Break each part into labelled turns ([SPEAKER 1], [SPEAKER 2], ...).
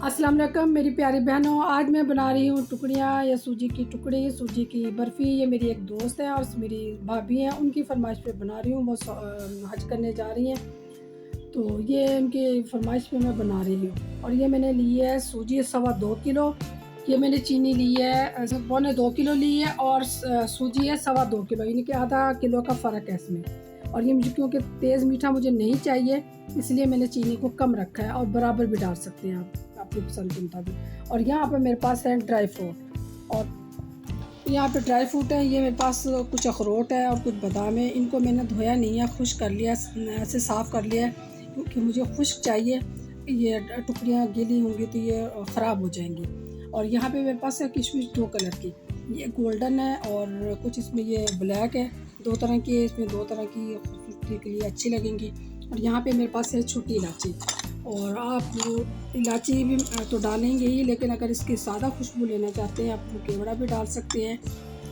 [SPEAKER 1] अस्सलाम वालेकुम मेरी प्यारी बहनों। आज मैं बना रही हूँ टुकड़ियाँ या सूजी की टुकड़ी, सूजी की बर्फ़ी। ये मेरी एक दोस्त है और मेरी भाभी हैं, उनकी फरमाइश पे बना रही हूँ। वो हज करने जा रही हैं तो ये उनकी फरमाइश पे मैं बना रही हूँ। और ये मैंने ली है सूजी 2.25 किलो। ये मैंने चीनी ली है 2.25 किलो ली है और सूजी है 2.25 किलो, यानी कि आधा किलो का फ़र्क है इसमें। और ये मुझे क्योंकि तेज़ मीठा मुझे नहीं चाहिए, इसलिए मैंने चीनी को कम रखा है। और बराबर भी डाल सकते हैं आप अपनी पसंद के मुताबिक। और यहाँ पे मेरे पास है ड्राई फ्रूट, और यहाँ पे ड्राई फ्रूट है। ये मेरे पास कुछ अखरोट है और कुछ बादाम है। इनको मैंने धोया नहीं है, खुश्क कर लिया, ऐसे साफ़ कर लिया है क्योंकि मुझे खुश्क चाहिए। ये टुकड़ियाँ गीली होंगी तो ये ख़राब हो जाएंगी। और यहाँ पे मेरे पास है किशमिश 2 कलर की, ये गोल्डन है और कुछ इसमें ये ब्लैक है। 2 तरह की है इसमें, 2 तरह की खूबसूरती के लिए अच्छी लगेंगी। और यहाँ पे मेरे पास है छोटी इलायची, और आप इलायची भी तो डालेंगे ही, लेकिन अगर इसकी सादा खुशबू लेना चाहते हैं आप केवड़ा भी डाल सकते हैं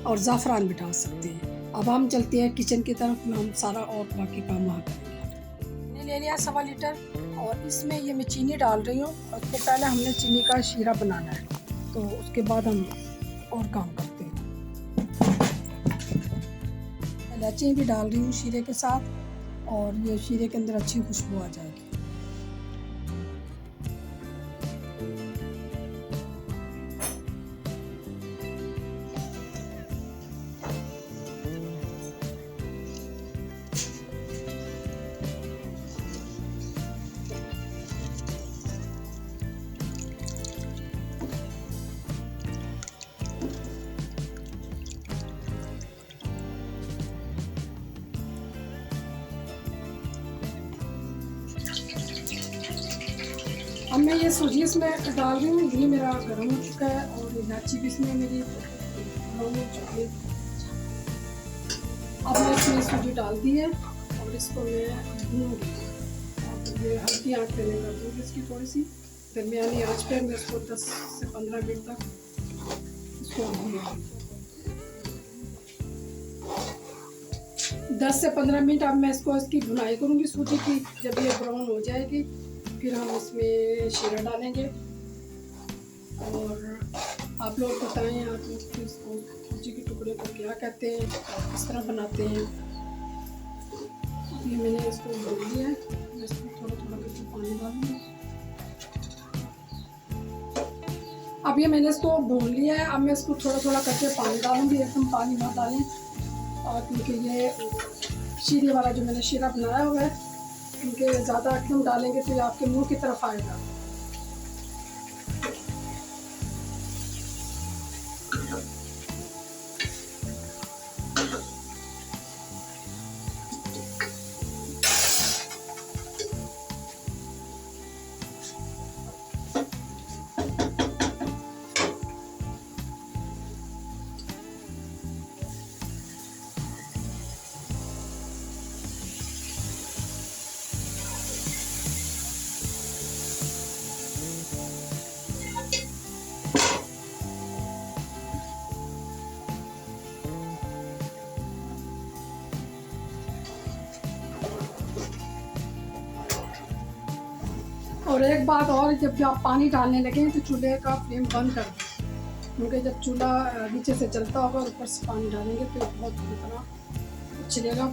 [SPEAKER 1] और ज़ाफ़रान भी डाल सकते हैं। अब हम चलते हैं किचन की तरफ, हम सारा और बाकी काम वहाँ करेंगे। मैंने ले लिया 1.25 लीटर और इसमें ये मैं चीनी डाल रही हूँ। उसके पहले हमने चीनी का शीरा बनाना है, तो उसके बाद हम और काम करते हैं। इलायची भी डाल रही हूँ शीरे के साथ, और ये शीरे के अंदर अच्छी खुशबू आ जाएगी। अब मैं ये सूजी इसमें डाल रही हूँ। घी मेरा गर्म हो चुका है और इलायची भी इसमें मेरी गर्म हो चुकी है। अब मैं इसमें सूजी डाल दी है और इसको मैं भूनूंगी। ये हल्की आंच पे मैं कर दूँगी इसकी, थोड़ी सी दरमियानी आंच पे मैं इसको 10 से 15 मिनट तक इसको भूनूंगी। 10 से 15 मिनट अब मैं इसकी भुनाई करूँगी सूजी की। जब ये ब्राउन हो जाएगी फिर हम इसमें शीरा डालेंगे। और आप लोग बताएं, आप लोग इसको सूजी के टुकड़े को क्या कहते हैं और किस तरह बनाते हैं। ये मैंने इसको भून लिया है, मैं इसमें थोड़ा थोड़ा करके पानी डालूंगी। अब ये मैंने इसको भून लिया है, अब मैं इसको थोड़ा थोड़ा करके पानी डालूंगी, एकदम पानी मत डालें। और क्योंकि ये शीरे वाला जो मैंने शीरा बनाया हुआ है, क्योंकि ज़्यादा एकदम डालेंगे तो ये आपके मुंह की तरफ आएगा। और एक बात और, जब आप पानी डालने लगें तो चूल्हे का फ्लेम बंद कर दें, क्योंकि जब चूल्हा नीचे से जलता होगा और ऊपर से पानी डालेंगे तो बहुत बुरी तरह चलेगा।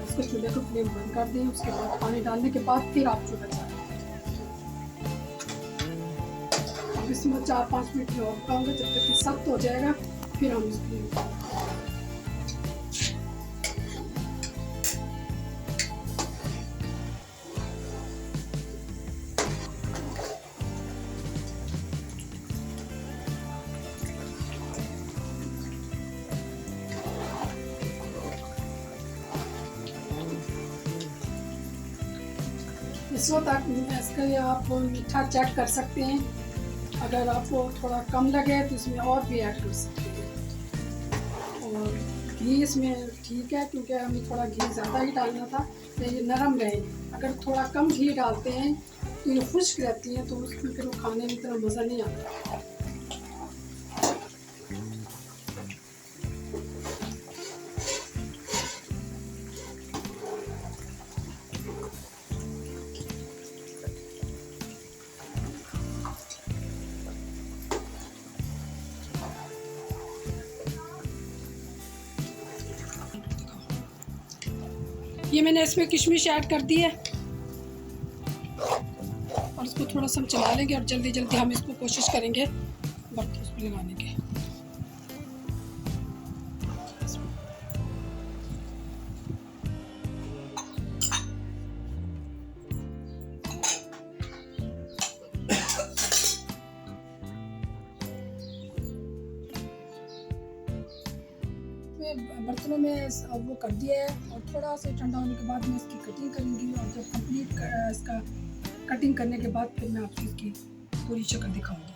[SPEAKER 1] इसको चूल्हे का फ्लेम बंद कर दें, उसके बाद पानी डालने के बाद फिर आप चूल्हा चलाएं। अब इसमें 4-5 मिनट में और पकाऊंगा जब तक कि सख्त हो जाएगा, फिर हम इसकी इस वक्त इसका आप मीठा चेक कर सकते हैं। अगर आपको थोड़ा कम लगे तो इसमें और भी ऐड कर सकते हैं। और घी इसमें ठीक है, क्योंकि हमें थोड़ा घी ज़्यादा ही डालना था तो ये नरम रहे। अगर थोड़ा कम घी डालते हैं तो ये खुश्क रहती हैं, तो उसमें फिर वो खाने में इतना मज़ा नहीं आता। ये मैंने इसमें किशमिश ऐड कर दी है और इसको थोड़ा सा हम चला लेंगे और जल्दी जल्दी हम इसको कोशिश करेंगे बर्तन उस पर लगाने के। बर्तनों में वो कर दिया है और थोड़ा सा ठंडा होने के बाद मैं इसकी कटिंग करूँगी और जब कंप्लीट इसका कटिंग करने के बाद फिर मैं आपको इसकी पूरी शक्ल दिखाऊंगी।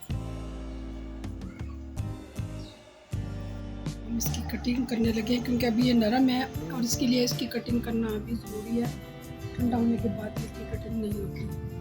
[SPEAKER 1] हम इसकी कटिंग करने लगे क्योंकि अभी ये नरम है और इसके लिए इसकी कटिंग करना अभी ज़रूरी है। ठंडा होने के बाद इसकी कटिंग नहीं होती।